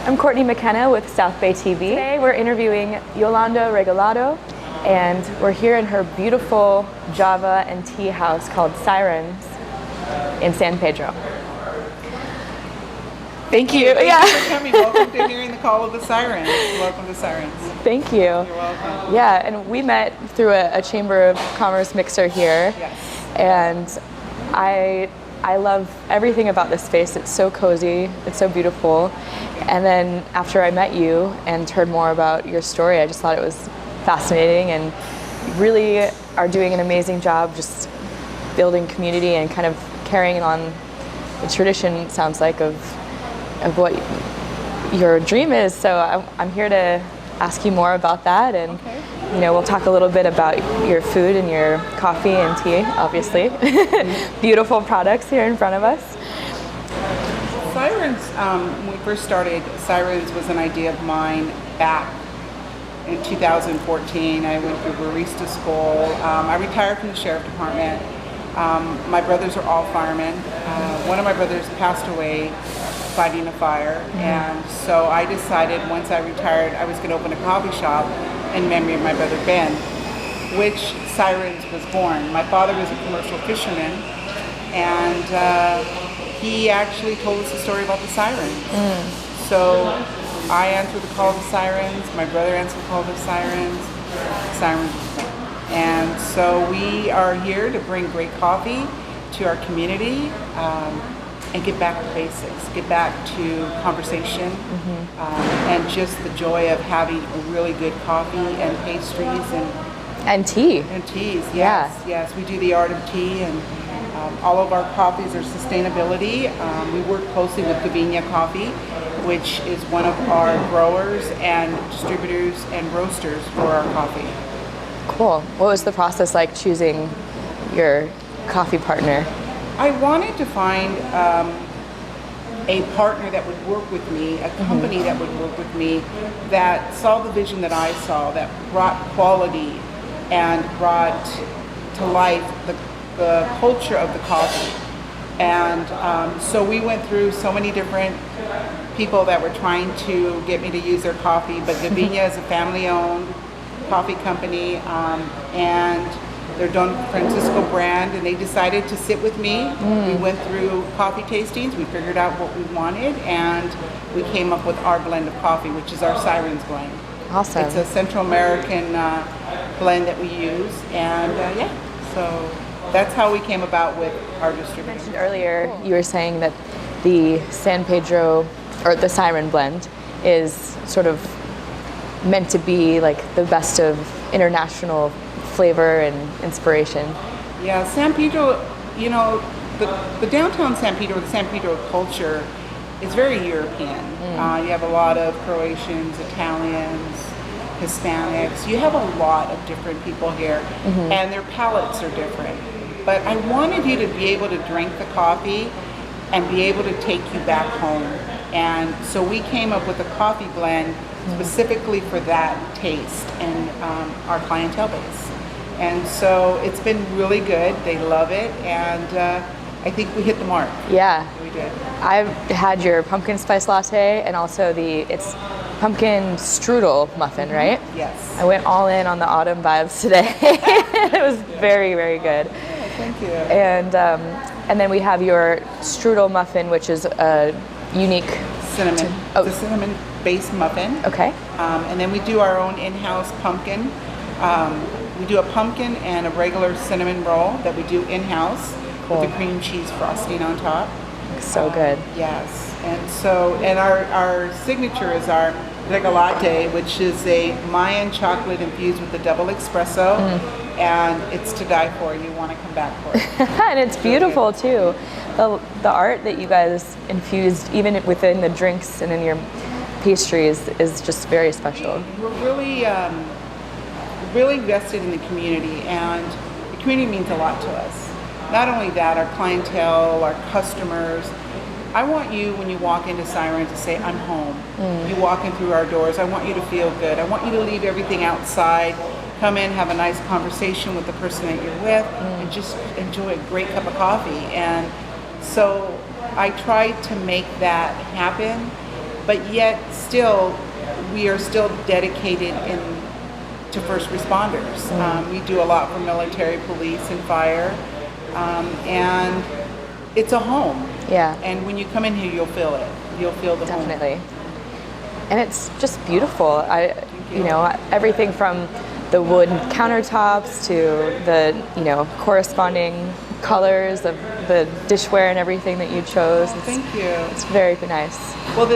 I'm Courtney McKenna with South Bay TV. Today we're interviewing Yolanda Regalado, and we're here in her beautiful Java and tea house called Siren's in San Pedro. Thank you. Thank you for coming. Welcome to hearing the call of the Sirens. Welcome to Sirens. Thank you. You're welcome. Yeah, and we met through a Chamber of Commerce mixer here. Yes. And I love everything about this space. It's so cozy, it's so beautiful. And then after I met you and heard more about your story, I just thought it was fascinating, and you really are doing an amazing job just building community and kind of carrying on the tradition, it sounds like, of what your dream is. So I'm here to ask you more about that, and you know, we'll talk a little bit about your food and your coffee and tea, obviously. Beautiful products here in front of us. Sirens, when we first started, Sirens was an idea of mine back in 2014. I went through barista school. I retired from the sheriff department. My brothers are all firemen. One of my brothers passed away fighting a fire, and so I decided once I retired I was going to open a coffee shop in memory of my brother Ben, which Sirens was born. My father was a commercial fisherman, and he actually told us the story about the Sirens. So I answered the call of the Sirens, my brother answered the call of the Sirens, Sirens was born. And so we are here to bring great coffee to our community, and get back to basics, get back to conversation, and just the joy of having a really good coffee and pastries and tea. And teas, yes, yes. We do the art of tea, and all of our coffees are sustainability. We work closely with Gavinia Coffee, which is one of our growers and distributors and roasters for our coffee. Cool. What was the process like choosing your coffee partner? I wanted to find a partner that would work with me, a company that would work with me, that saw the vision that I saw, that brought quality and brought to life the culture of the coffee. And so we went through so many different people that were trying to get me to use their coffee, but Gavinia is a family-owned coffee company, and they're Don Francisco brand, and they decided to sit with me. We went through coffee tastings, we figured out what we wanted, and we came up with our blend of coffee, which is our Sirens blend. Awesome. It's a Central American blend that we use, and so that's how we came about with our distribution. Earlier, you were saying that the San Pedro, or the Siren blend, is sort of meant to be like the best of international flavor and inspiration. Yeah, San Pedro, you know, the downtown San Pedro, the San Pedro culture is very European. You have a lot of Croatians, Italians, Hispanics. You have a lot of different people here, and their palates are different. But I wanted you to be able to drink the coffee and be able to take you back home. And so we came up with a coffee blend specifically for that taste and our clientele base. And so it's been really good. They love it, and I think we hit the mark. Yeah. We did. I've had your pumpkin spice latte and also it's pumpkin strudel muffin, right? Yes. I went all in on the autumn vibes today. It was very, very good. Yeah, thank you. And then we have your strudel muffin, which is a unique Cinnamon. It's a cinnamon-based muffin. Okay. And then we do our own in-house pumpkin. We do a pumpkin and a regular cinnamon roll that we do in-house with the cream cheese frosting on top. So good. Yes. And our signature is our Regalado, which is a Mayan chocolate infused with a double espresso, and it's to die for. You want to come back for it. And it's beautiful too. The art that you guys infused, even within the drinks and in your pastries, is just very special. We're really vested in the community, and the community means a lot to us. Not only that, our clientele, our customers. I want you, when you walk into Siren, to say, I'm home. You walk in through our doors, I want you to feel good. I want you to leave everything outside, come in, have a nice conversation with the person that you're with, and just enjoy a great cup of coffee. And so I tried to make that happen but yet still, we are still dedicated to first responders. We do a lot for military, police, and fire, and it's a home. Yeah. And when you come in here, you'll feel it. You'll feel the home. Definitely. And it's just beautiful. You know, everything from the wood countertops to the, you know, corresponding colors of the dishware and everything that you chose. Thank you. It's very nice. Well,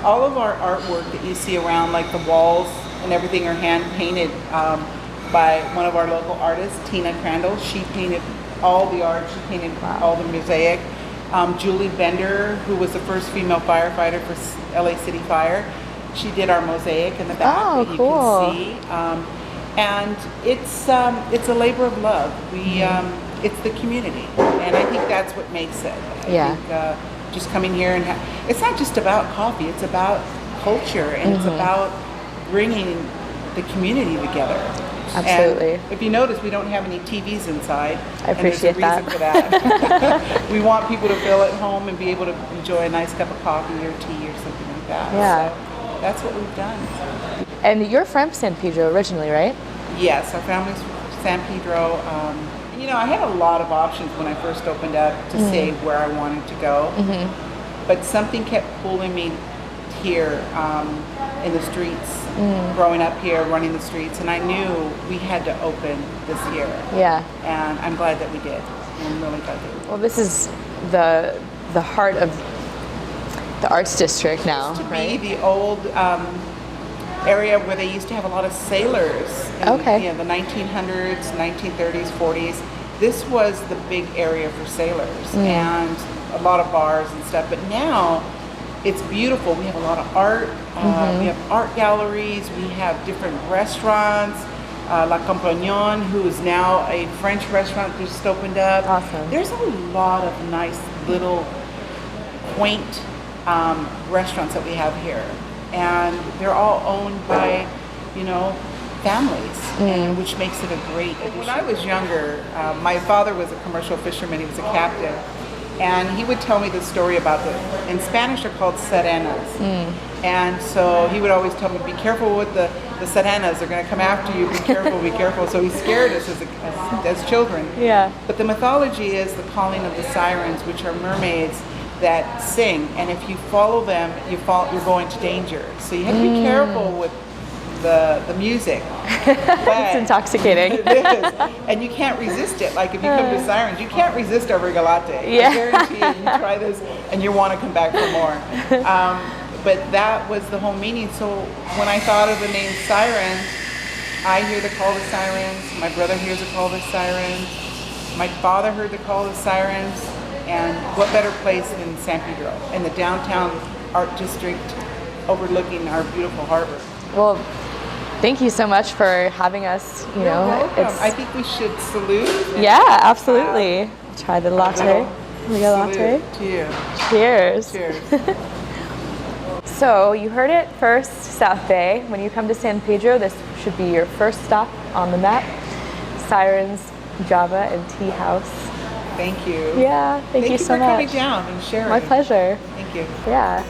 all of our artwork that you see around, like the walls and everything, are hand painted by one of our local artists, Tina Crandall. She painted all the art. She painted all the mosaic. Julie Bender, who was the first female firefighter for LA City Fire, she did our mosaic in the back that you can see. And it's a labor of love. It's the community, and I think that's what makes it. I think just coming here and it's not just about coffee. It's about culture, and it's about bringing the community together. Absolutely. And if you notice, we don't have any TVs inside. I appreciate that. And there's a reason for that. We want people to feel at home and be able to enjoy a nice cup of coffee or tea or something like that. Yeah. So that's what we've done. And you're from San Pedro originally, right? Yes, our family's from San Pedro. You know, I had a lot of options when I first opened up to say where I wanted to go. But something kept pulling me here in the streets, growing up here, running the streets, and I knew we had to open this year. Yeah. And I'm glad that we did. I'm really glad that we did. Well, this is the heart of the arts district now, To right? be the old area where they used to have a lot of sailors in you know, the 1900s, 1930s, 40s. This was the big area for sailors and a lot of bars and stuff. But now it's beautiful. We have a lot of art. We have art galleries. We have different restaurants. La Compagnon, who is now a French restaurant, just opened up. Awesome. There's a lot of nice little quaint restaurants that we have here, and they're all owned by, you know, families, and which makes it a great addition. When I was younger, my father was a commercial fisherman. He was a captain, and he would tell me the story about in Spanish they're called sirenas, and so he would always tell me, be careful with the sirenas, they're going to come after you, be careful, be careful. So he scared us as children. Yeah. But the mythology is the calling of the sirens, which are mermaids that sing, and if you follow them, you're going to danger. So you have to be careful with the music. It's intoxicating. It is, and you can't resist it. Like if you come to Sirens, you can't resist a regalate. Yeah. I guarantee you, you try this and you want to come back for more. But that was the whole meaning. So when I thought of the name Siren, I hear the call of sirens. My brother hears the call of sirens. My father heard the call of sirens. And what better place than San Pedro, in the downtown art district, overlooking our beautiful harbor. Well, thank you so much for having us. You know, welcome. I think we should salute. Yeah, absolutely. Try the latte. Regalate. To you. Cheers. Cheers. So you heard it first, South Bay. When you come to San Pedro, this should be your first stop on the map. Sirens, Java, and Tea House. Thank you. Yeah, thank you so much. Thank you for coming down and sharing. My pleasure. Thank you. Yeah.